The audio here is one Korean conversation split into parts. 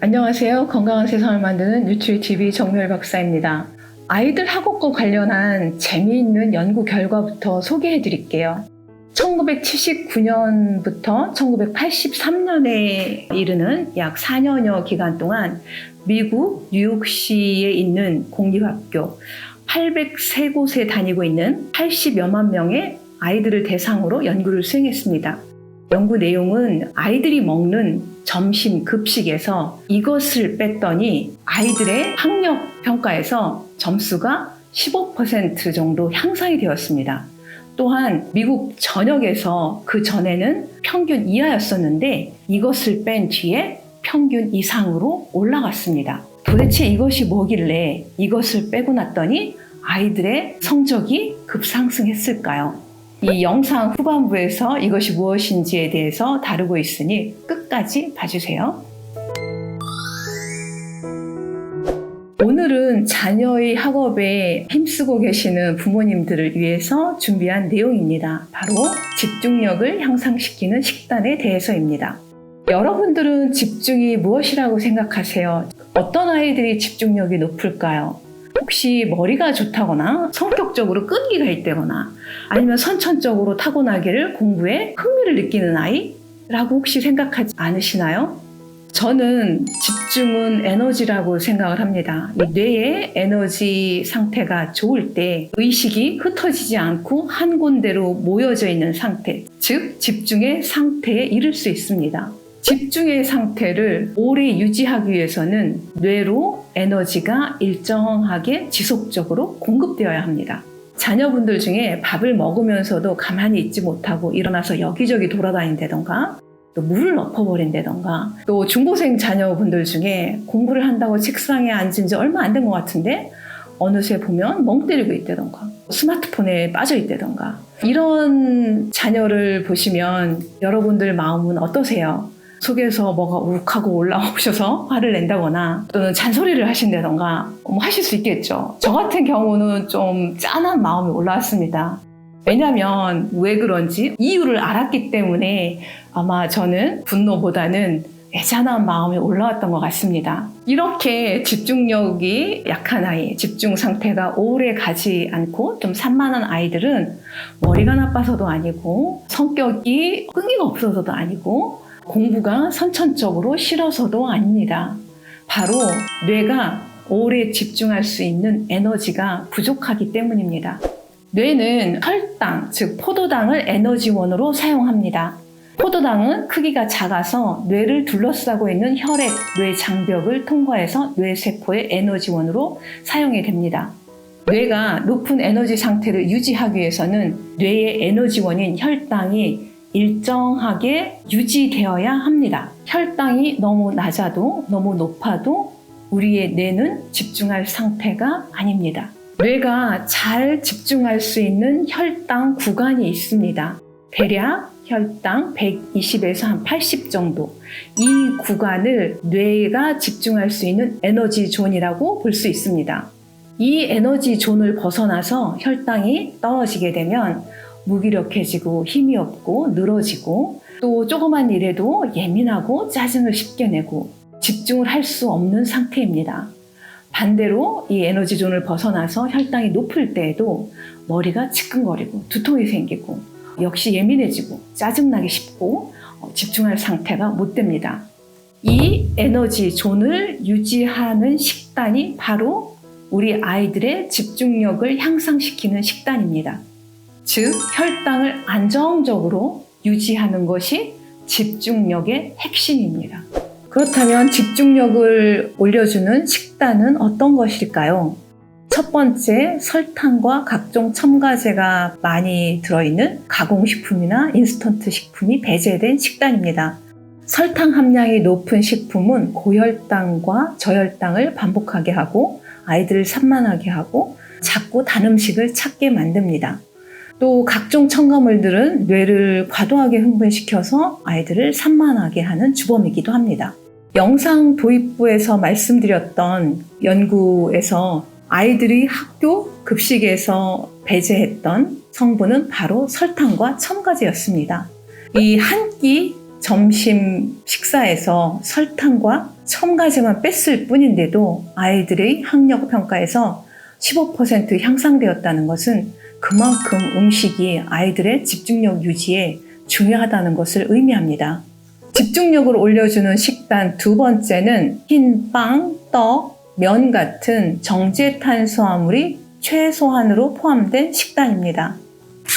안녕하세요. 건강한 세상을 만드는 뉴트리TV 정미열 박사입니다. 아이들 학업과 관련한 재미있는 연구 결과부터 소개해 드릴게요. 1979년부터 1983년에 이르는 약 4년여 기간 동안 미국 뉴욕시에 있는 공립학교 803곳에 다니고 있는 80여만 명의 아이들을 대상으로 연구를 수행했습니다. 연구 내용은 아이들이 먹는 점심 급식에서 이것을 뺐더니 아이들의 학력 평가에서 점수가 15% 정도 향상이 되었습니다. 또한 미국 전역에서 그 전에는 평균 이하였었는데 이것을 뺀 뒤에 평균 이상으로 올라갔습니다. 도대체 이것이 뭐길래 이것을 빼고 났더니 아이들의 성적이 급상승했을까요? 이 영상 후반부에서 이것이 무엇인지에 대해서 다루고 있으니 끝까지 봐주세요. 오늘은 자녀의 학업에 힘쓰고 계시는 부모님들을 위해서 준비한 내용입니다. 바로 집중력을 향상시키는 식단에 대해서입니다. 여러분들은 집중이 무엇이라고 생각하세요? 어떤 아이들이 집중력이 높을까요? 혹시 머리가 좋다거나 성격적으로 끈기가 있다거나 아니면 선천적으로 타고나기를 공부에 흥미를 느끼는 아이라고 혹시 생각하지 않으시나요? 저는 집중은 에너지라고 생각을 합니다. 이 뇌의 에너지 상태가 좋을 때 의식이 흩어지지 않고 한 군데로 모여져 있는 상태, 즉 집중의 상태에 이를 수 있습니다. 집중의 상태를 오래 유지하기 위해서는 뇌로 에너지가 일정하게 지속적으로 공급되어야 합니다. 자녀분들 중에 밥을 먹으면서도 가만히 있지 못하고 일어나서 여기저기 돌아다닌다던가 또 물을 엎어버린다던가 또 중고생 자녀분들 중에 공부를 한다고 책상에 앉은 지 얼마 안 된 것 같은데 어느새 보면 멍 때리고 있다던가 스마트폰에 빠져 있다던가 이런 자녀를 보시면 여러분들 마음은 어떠세요? 속에서 뭐가 욱하고 올라오셔서 화를 낸다거나 또는 잔소리를 하신다던가 하실 수 있겠죠. 저 같은 경우는 좀 짠한 마음이 올라왔습니다. 왜냐하면 왜 그런지 이유를 알았기 때문에 아마 저는 분노보다는 애잔한 마음이 올라왔던 것 같습니다. 이렇게 집중력이 약한 아이, 집중 상태가 오래 가지 않고 좀 산만한 아이들은 머리가 나빠서도 아니고 성격이 끈기가 없어서도 아니고 공부가 선천적으로 싫어서도 아닙니다. 바로 뇌가 오래 집중할 수 있는 에너지가 부족하기 때문입니다. 뇌는 혈당, 즉 포도당을 에너지원으로 사용합니다. 포도당은 크기가 작아서 뇌를 둘러싸고 있는 혈액, 뇌 장벽을 통과해서 뇌세포의 에너지원으로 사용이 됩니다. 뇌가 높은 에너지 상태를 유지하기 위해서는 뇌의 에너지원인 혈당이 일정하게 유지되어야 합니다. 혈당이 너무 낮아도 너무 높아도 우리의 뇌는 집중할 상태가 아닙니다. 뇌가 잘 집중할 수 있는 혈당 구간이 있습니다. 대략 혈당 120에서 한 80 정도. 이 구간을 뇌가 집중할 수 있는 에너지 존이라고 볼 수 있습니다. 이 에너지 존을 벗어나서 혈당이 떨어지게 되면 무기력해지고 힘이 없고 늘어지고 또 조그만 일에도 예민하고 짜증을 쉽게 내고 집중을 할 수 없는 상태입니다. 반대로 이 에너지 존을 벗어나서 혈당이 높을 때에도 머리가 지끈거리고 두통이 생기고 역시 예민해지고 짜증나기 쉽고 집중할 상태가 못 됩니다. 이 에너지 존을 유지하는 식단이 바로 우리 아이들의 집중력을 향상시키는 식단입니다. 즉 혈당을 안정적으로 유지하는 것이 집중력의 핵심입니다. 그렇다면 집중력을 올려주는 식단은 어떤 것일까요? 첫 번째, 설탕과 각종 첨가제가 많이 들어있는 가공식품이나 인스턴트 식품이 배제된 식단입니다. 설탕 함량이 높은 식품은 고혈당과 저혈당을 반복하게 하고 아이들을 산만하게 하고 자꾸 단 음식을 찾게 만듭니다. 또 각종 첨가물들은 뇌를 과도하게 흥분시켜서 아이들을 산만하게 하는 주범이기도 합니다. 영상 도입부에서 말씀드렸던 연구에서 아이들이 학교 급식에서 배제했던 성분은 바로 설탕과 첨가제였습니다. 이 한 끼 점심 식사에서 설탕과 첨가제만 뺐을 뿐인데도 아이들의 학력 평가에서 15% 향상되었다는 것은 그만큼 음식이 아이들의 집중력 유지에 중요하다는 것을 의미합니다. 집중력을 올려주는 식단 두 번째는 흰 빵, 떡, 면 같은 정제 탄수화물이 최소한으로 포함된 식단입니다.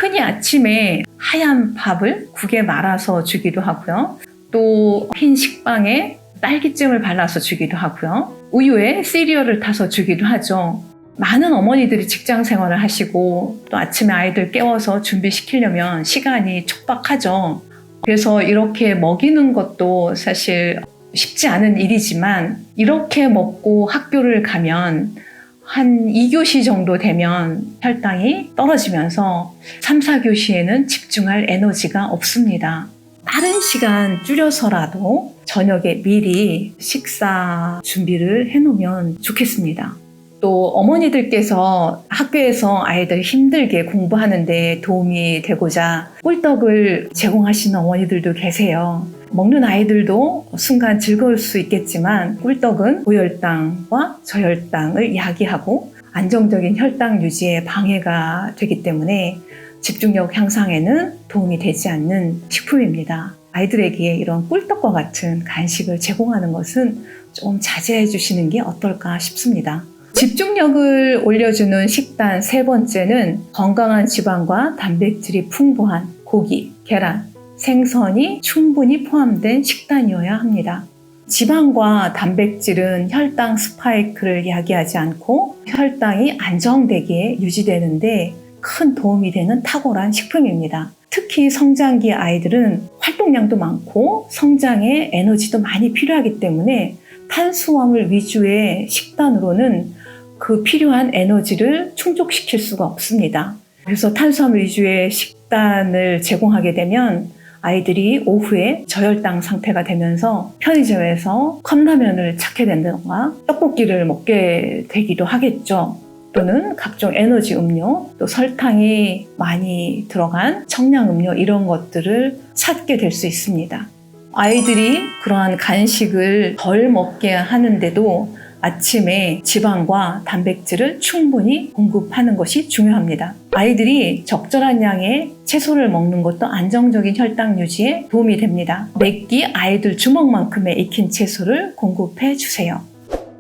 흔히 아침에 하얀 밥을 국에 말아서 주기도 하고요. 또 흰 식빵에 딸기잼을 발라서 주기도 하고요. 우유에 시리얼을 타서 주기도 하죠. 많은 어머니들이 직장 생활을 하시고 또 아침에 아이들 깨워서 준비시키려면 시간이 촉박하죠. 그래서 이렇게 먹이는 것도 사실 쉽지 않은 일이지만 이렇게 먹고 학교를 가면 한 2교시 정도 되면 혈당이 떨어지면서 3, 4교시에는 집중할 에너지가 없습니다. 다른 시간 줄여서라도 저녁에 미리 식사 준비를 해놓으면 좋겠습니다. 또 어머니들께서 학교에서 아이들 힘들게 공부하는데 도움이 되고자 꿀떡을 제공하시는 어머니들도 계세요. 먹는 아이들도 순간 즐거울 수 있겠지만 꿀떡은 고혈당과 저혈당을 야기하고 안정적인 혈당 유지에 방해가 되기 때문에 집중력 향상에는 도움이 되지 않는 식품입니다. 아이들에게 이런 꿀떡과 같은 간식을 제공하는 것은 좀 자제해 주시는 게 어떨까 싶습니다. 집중력을 올려주는 식단 세 번째는 건강한 지방과 단백질이 풍부한 고기, 계란, 생선이 충분히 포함된 식단이어야 합니다. 지방과 단백질은 혈당 스파이크를 야기하지 않고 혈당이 안정되게 유지되는데 큰 도움이 되는 탁월한 식품입니다. 특히 성장기 아이들은 활동량도 많고 성장에 에너지도 많이 필요하기 때문에 탄수화물 위주의 식단으로는 그 필요한 에너지를 충족시킬 수가 없습니다. 그래서 탄수화물 위주의 식단을 제공하게 되면 아이들이 오후에 저혈당 상태가 되면서 편의점에서 컵라면을 찾게 된다던가 떡볶이를 먹게 되기도 하겠죠. 또는 각종 에너지 음료, 또 설탕이 많이 들어간 청량 음료 이런 것들을 찾게 될 수 있습니다. 아이들이 그러한 간식을 덜 먹게 하는데도 아침에 지방과 단백질을 충분히 공급하는 것이 중요합니다. 아이들이 적절한 양의 채소를 먹는 것도 안정적인 혈당 유지에 도움이 됩니다. 매끼 아이들 주먹만큼의 익힌 채소를 공급해 주세요.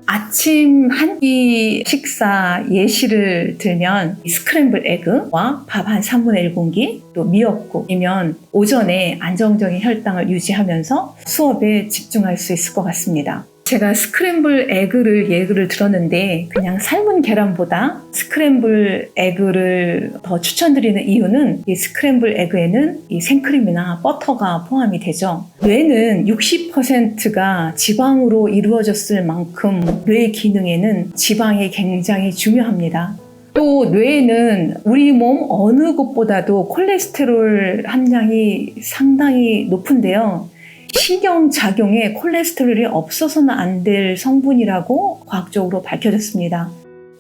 아침 한 끼 식사 예시를 들면 스크램블 에그와 밥 한 3분의 1 공기, 또 미역국이면 오전에 안정적인 혈당을 유지하면서 수업에 집중할 수 있을 것 같습니다. 제가 스크램블 에그를 예를 들었는데 그냥 삶은 계란보다 스크램블 에그를 더 추천드리는 이유는 이 스크램블 에그에는 이 생크림이나 버터가 포함이 되죠. 뇌는 60%가 지방으로 이루어졌을 만큼 뇌 기능에는 지방이 굉장히 중요합니다. 또 뇌에는 우리 몸 어느 곳보다도 콜레스테롤 함량이 상당히 높은데요. 신경작용에 콜레스테롤이 없어서는 안 될 성분이라고 과학적으로 밝혀졌습니다.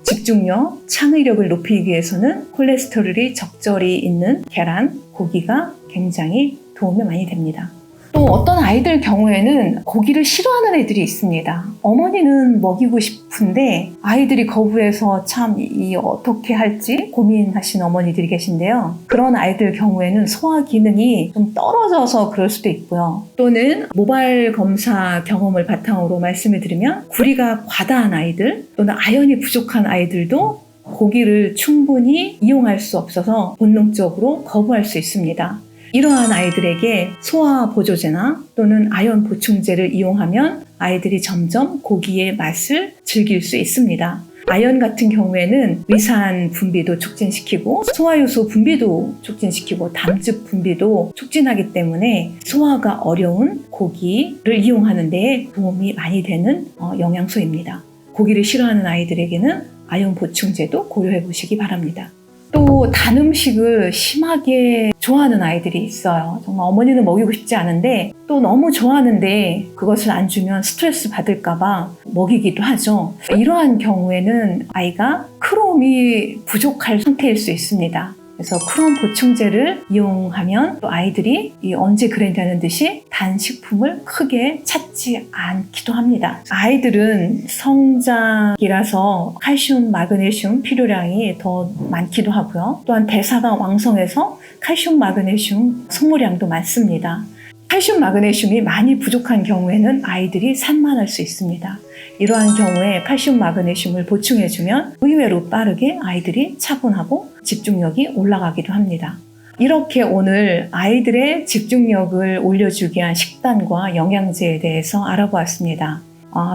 집중력, 창의력을 높이기 위해서는 콜레스테롤이 적절히 있는 계란, 고기가 굉장히 도움이 많이 됩니다. 또 어떤 아이들 경우에는 고기를 싫어하는 애들이 있습니다. 어머니는 먹이고 싶은데 아이들이 거부해서 참 어떻게 할지 고민하시는 어머니들이 계신데요. 그런 아이들 경우에는 소화 기능이 좀 떨어져서 그럴 수도 있고요. 또는 모발 검사 경험을 바탕으로 말씀을 드리면 구리가 과다한 아이들 또는 아연이 부족한 아이들도 고기를 충분히 이용할 수 없어서 본능적으로 거부할 수 있습니다. 이러한 아이들에게 소화 보조제나 또는 아연 보충제를 이용하면 아이들이 점점 고기의 맛을 즐길 수 있습니다. 아연 같은 경우에는 위산 분비도 촉진시키고 소화효소 분비도 촉진시키고 담즙 분비도 촉진하기 때문에 소화가 어려운 고기를 이용하는 데 도움이 많이 되는 영양소입니다. 고기를 싫어하는 아이들에게는 아연 보충제도 고려해 보시기 바랍니다. 또 단 음식을 심하게 좋아하는 아이들이 있어요. 정말 어머니는 먹이고 싶지 않은데 또 너무 좋아하는데 그것을 안 주면 스트레스 받을까 봐 먹이기도 하죠. 이러한 경우에는 아이가 크롬이 부족할 상태일 수 있습니다. 그래서 크롬 보충제를 이용하면 또 아이들이 언제 그랬냐는 듯이 단식품을 크게 찾지 않기도 합니다. 아이들은 성장이라서 칼슘, 마그네슘 필요량이 더 많기도 하고요. 또한 대사가 왕성해서 칼슘, 마그네슘 소모량도 많습니다. 칼슘, 마그네슘이 많이 부족한 경우에는 아이들이 산만할 수 있습니다. 이러한 경우에 칼슘, 마그네슘을 보충해주면 의외로 빠르게 아이들이 차분하고 집중력이 올라가기도 합니다. 이렇게 오늘 아이들의 집중력을 올려주기 위한 식단과 영양제에 대해서 알아보았습니다.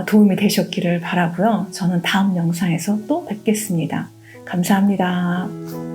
도움이 되셨기를 바라고요. 저는 다음 영상에서 또 뵙겠습니다. 감사합니다.